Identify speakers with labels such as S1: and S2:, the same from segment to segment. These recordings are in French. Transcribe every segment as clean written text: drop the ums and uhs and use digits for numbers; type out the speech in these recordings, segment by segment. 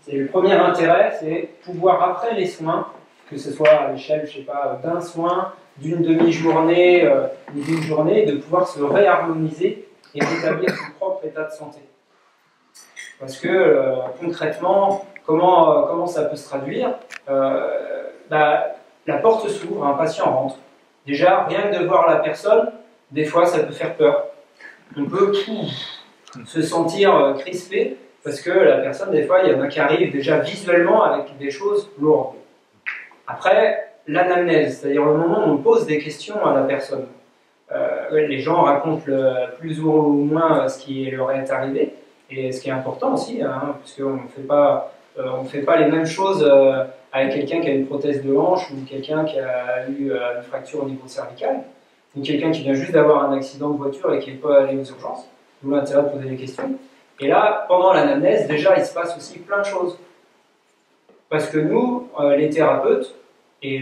S1: C'est le premier intérêt, c'est pouvoir après les soins, que ce soit à l'échelle, je sais pas, d'un soin, d'une demi-journée ou d'une journée, de pouvoir se réharmoniser et rétablir son propre état de santé. Parce que concrètement, comment ça peut se traduire? La porte s'ouvre, un patient rentre. Déjà, rien que de voir la personne, des fois ça peut faire peur. On peut se sentir crispé, parce que la personne, des fois, il y en a qui arrivent déjà visuellement avec des choses lourdes. Après, l'anamnèse, c'est-à-dire le moment où on pose des questions à la personne. Les gens racontent plus ou moins ce qui leur est arrivé, et ce qui est important aussi, hein, puisqu'on ne fait pas les mêmes choses avec quelqu'un qui a une prothèse de hanche, ou quelqu'un qui a eu une fracture au niveau cervical, ou quelqu'un qui vient juste d'avoir un accident de voiture et qui n'est pas allé aux urgences. D'où l'intérêt de poser des questions. Et là, pendant l'anamnèse, déjà, il se passe aussi plein de choses. Parce que nous, les thérapeutes, et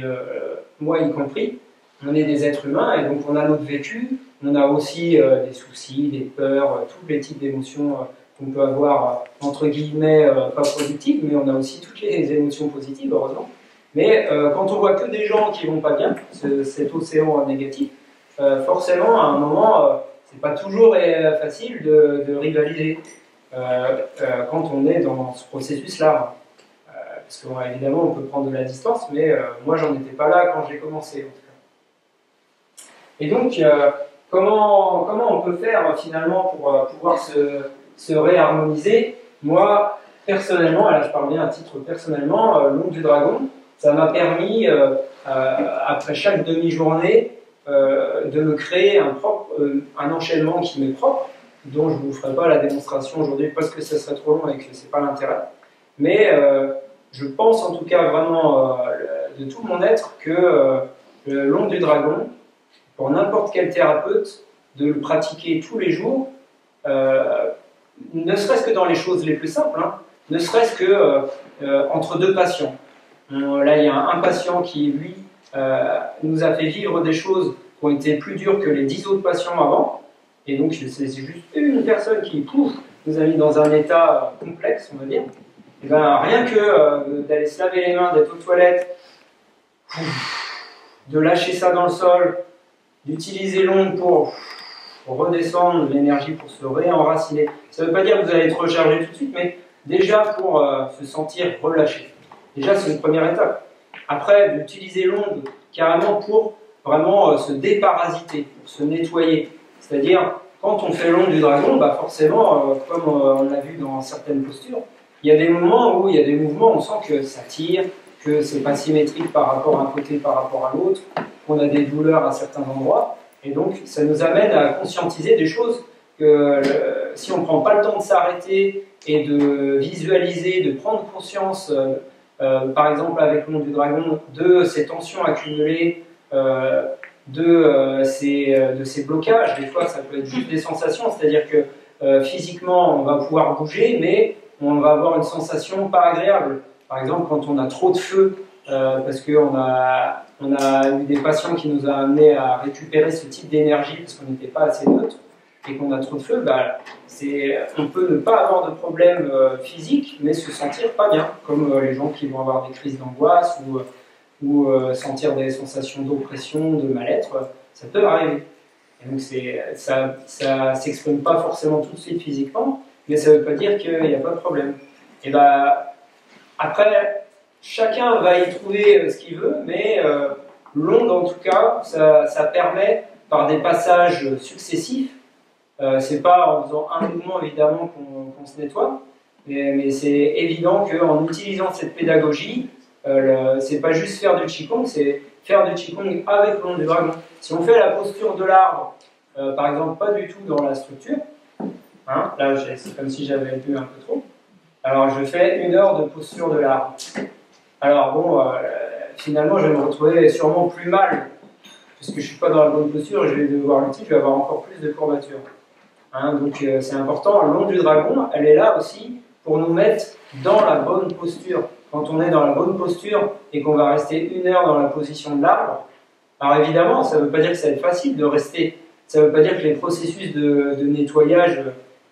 S1: moi y compris, on est des êtres humains, et donc on a notre vécu, on a aussi des soucis, des peurs, tous les types d'émotions qu'on peut avoir, entre guillemets, pas positives, mais on a aussi toutes les émotions positives, heureusement. Mais quand on voit que des gens qui vont pas bien, cet océan négatif, forcément, à un moment, c'est pas toujours facile de rivaliser quand on est dans ce processus-là. Parce qu'évidemment, on peut prendre de la distance, mais moi, j'en étais pas là quand j'ai commencé, en tout cas. Et donc, comment on peut faire, finalement, pour pouvoir se réharmoniser? Moi, personnellement, et là, je parle bien à titre personnellement, l'onde du dragon, ça m'a permis, après chaque demi-journée, de me créer un enchaînement qui m'est propre, dont je ne vous ferai pas la démonstration aujourd'hui parce que ça serait trop long et que ce n'est pas l'intérêt. Mais je pense en tout cas vraiment de tout mon être que l'onde du dragon, pour n'importe quel thérapeute, de le pratiquer tous les jours, ne serait-ce que dans les choses les plus simples, hein, ne serait-ce que entre deux patients. Là, il y a un patient qui, lui, nous a fait vivre des choses qui ont été plus dures que les 10 autres patients avant. Et donc, c'est juste une personne qui, nous a mis dans un état complexe, on va dire. Et ben, rien que d'aller se laver les mains, d'être aux toilettes, de lâcher ça dans le sol, d'utiliser l'onde pour redescendre l'énergie, pour se réenraciner. Ça ne veut pas dire que vous allez être rechargé tout de suite, mais déjà pour se sentir relâché. Déjà, c'est une première étape. Après, d'utiliser l'onde carrément pour vraiment se déparasiter, pour se nettoyer. C'est-à-dire, quand on fait l'onde du dragon, bah forcément, comme on l'a vu dans certaines postures, il y a des moments où il y a des mouvements, on sent que ça tire, que c'est pas symétrique par rapport à un côté, par rapport à l'autre, qu'on a des douleurs à certains endroits. Et donc, ça nous amène à conscientiser des choses que si on ne prend pas le temps de s'arrêter et de visualiser, de prendre conscience, par exemple avec l'onde du dragon, de ces tensions accumulées, de ces blocages. Des fois, ça peut être juste des sensations, c'est-à-dire que physiquement, on va pouvoir bouger, mais on va avoir une sensation pas agréable. Par exemple, quand on a trop de feu, parce qu'on a eu des patients qui nous ont amenés à récupérer ce type d'énergie parce qu'on n'était pas assez neutre, et qu'on a trop de feu, bah, on peut ne pas avoir de problème physique, mais se sentir pas bien, comme les gens qui vont avoir des crises d'angoisse ou sentir des sensations d'oppression, de mal-être, ça peut arriver. Et donc ça s'exprime pas forcément tout de suite physiquement, mais ça ne veut pas dire qu'il n'y a pas de problème. Et bah, après, chacun va y trouver ce qu'il veut, mais l'onde en tout cas, ça permet par des passages successifs. C'est pas en faisant un mouvement évidemment qu'on se nettoie, mais c'est évident qu'en utilisant cette pédagogie, c'est pas juste faire du Qigong, c'est faire du Qigong avec l'onde du dragon. Si on fait la posture de l'arbre, par exemple, pas du tout dans la structure, hein, là c'est comme si j'avais bu un peu trop, alors je fais 1 heure de posture de l'arbre. Alors bon, finalement je vais me retrouver sûrement plus mal, puisque je ne suis pas dans la bonne posture, je vais devoir lutter, je vais avoir encore plus de courbatures. Hein, donc c'est important, l'onde du dragon, elle est là aussi pour nous mettre dans la bonne posture. Quand on est dans la bonne posture et qu'on va rester 1 heure dans la position de l'arbre, alors évidemment, ça ne veut pas dire que ça va être facile de rester, ça ne veut pas dire que les processus de nettoyage,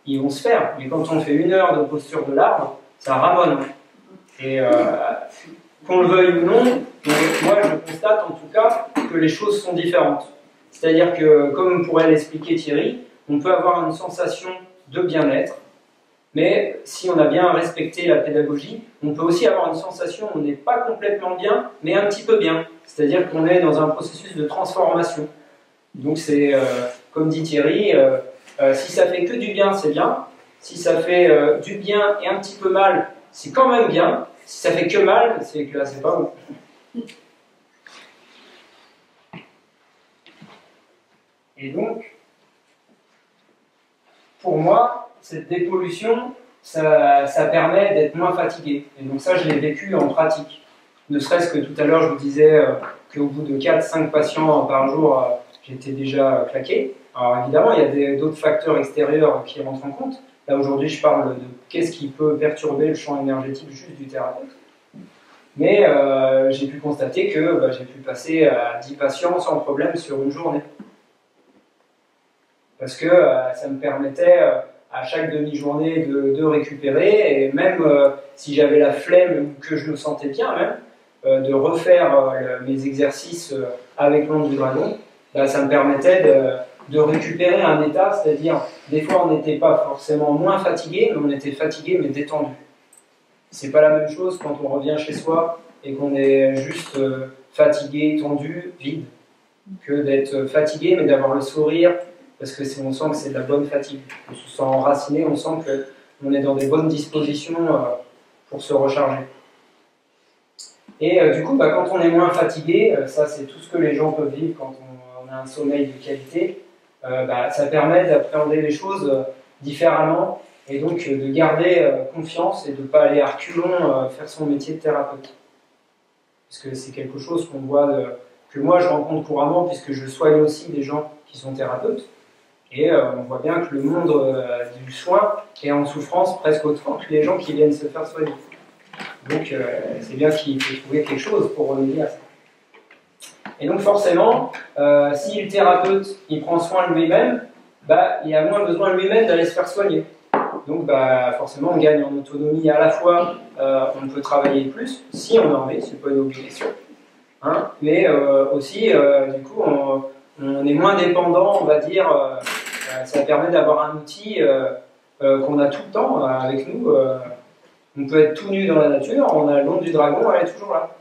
S1: ils vont se faire, mais quand on fait 1 heure de posture de l'arbre, ça ramone. Et qu'on le veuille ou non, moi je constate en tout cas que les choses sont différentes. C'est-à-dire que, comme pourrait l'expliquer Thierry, on peut avoir une sensation de bien-être, mais si on a bien respecté la pédagogie, on peut aussi avoir une sensation où on n'est pas complètement bien, mais un petit peu bien. C'est-à-dire qu'on est dans un processus de transformation. Donc c'est, comme dit Thierry, si ça fait que du bien, c'est bien. Si ça fait du bien et un petit peu mal, c'est quand même bien. Si ça fait que mal, c'est que là, c'est pas bon. Et donc, pour moi, cette dépollution, ça permet d'être moins fatigué. Et donc ça, je l'ai vécu en pratique. Ne serait-ce que tout à l'heure, je vous disais qu'au bout de 4-5 patients par jour, j'étais déjà claqué. Alors évidemment, il y a d'autres facteurs extérieurs qui rentrent en compte. Là, aujourd'hui, je parle de qu'est-ce qui peut perturber le champ énergétique juste du thérapeute. Mais j'ai pu constater que j'ai pu passer à 10 patients sans problème sur une journée. Parce que ça me permettait à chaque demi-journée de récupérer, et même si j'avais la flemme ou que je me sentais bien même, de refaire mes exercices avec l'onde du dragon, ça me permettait de récupérer un état, c'est-à-dire des fois on n'était pas forcément moins fatigué, mais on était fatigué mais détendu. C'est pas la même chose quand on revient chez soi et qu'on est juste fatigué, tendu, vide, que d'être fatigué mais d'avoir le sourire, parce que on sent que c'est de la bonne fatigue. On se sent enraciné, on sent qu'on est dans des bonnes dispositions pour se recharger. Et du coup, quand on est moins fatigué, ça c'est tout ce que les gens peuvent vivre quand on a un sommeil de qualité, ça permet d'appréhender les choses différemment et donc de garder confiance et de ne pas aller à reculons faire son métier de thérapeute. Parce que c'est quelque chose qu'on voit, que moi je rencontre couramment puisque je soigne aussi des gens qui sont thérapeutes. Et on voit bien que le monde du soin est en souffrance presque autant que les gens qui viennent se faire soigner. Donc c'est bien qu'il faut trouver quelque chose pour remédier à ça. Et donc forcément, si le thérapeute il prend soin de lui-même, il a moins besoin lui-même d'aller se faire soigner. Donc forcément on gagne en autonomie, à la fois on peut travailler plus, si on a envie, c'est pas une obligation, hein, mais aussi du coup on est moins dépendant, on va dire, ça permet d'avoir un outil qu'on a tout le temps avec nous. On peut être tout nu dans la nature, on a l'onde du dragon, elle est toujours là.